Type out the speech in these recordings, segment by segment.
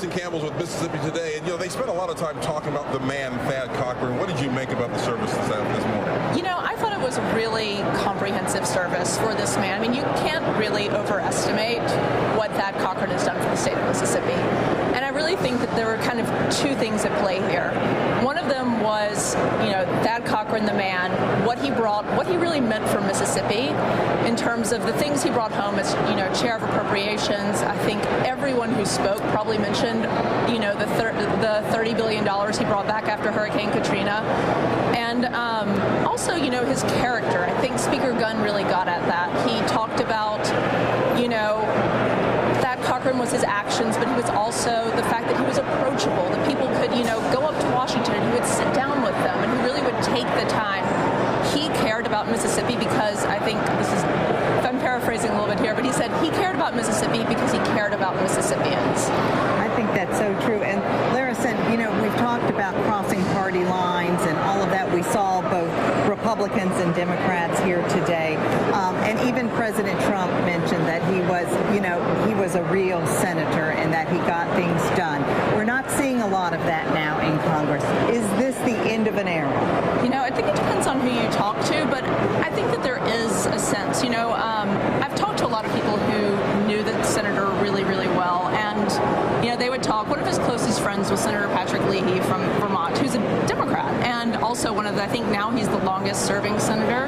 Larrison Campbell's with Mississippi Today, and they spent a lot of time talking about the man, Thad Cochran. What did you make about the service this morning? I thought it was a really comprehensive service for this man. I mean, you can't really overestimate what Thad Cochran has done for the state of Mississippi. And I really think that there were kind of two things at play here. One of them was, Thad Cochran, the man, what he really meant for Mississippi in terms of the things he brought home as, chair of appropriations. I think everyone who spoke probably mentioned, the $30 billion he brought back after Hurricane Katrina. And also, his character. I think Speaker Gunn really got at that. He talked about, Thad Cochran was his actions, but he was also the fact that he was approachable, that people could, go up to Washington and he would sit down with them and he really would take the time. He cared about Mississippi because I think if I'm paraphrasing a little bit here, but he said he cared about Mississippi because he cared about Mississippians. I think that's so true. And Larrison, we've talked about crossing party lines and all of that. We saw both Republicans and Democrats here today. And even President Trump mentioned that he was a real senator and that he got things done. We're not seeing a lot of that now in Congress. Is this the end of an era? I think it depends on who you talk to, but I think that there is a sense, I've talked to a lot of people who knew the senator really, really well, and, they would talk. One of his closest friends was Senator Patrick Leahy from Vermont, who's a Democrat, and also I think now he's the longest serving senator,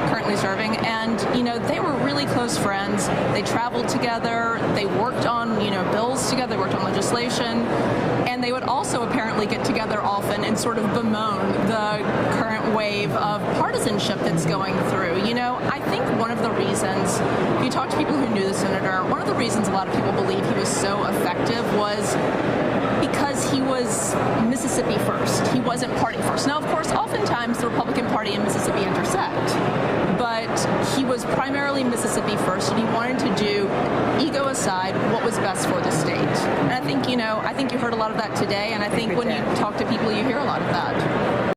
currently serving, and, they were really close friends. They traveled together, they worked on, bills together, they worked on legislation, and they would also apparently get together often and sort of bemoan the current wave of partisanship that's going through. I think one of the reasons, if you talk to people who knew the senator, one of the reasons a lot of people believe he was so effective was because he was Mississippi first. He wasn't party first. Now, of course, oftentimes the Republican Party and Mississippi intersect, but he was primarily Mississippi first, and he wanted to do, ego aside, what was best for the state. And I think, you heard a lot of that today, and I think when you talk to people, you hear a lot of that.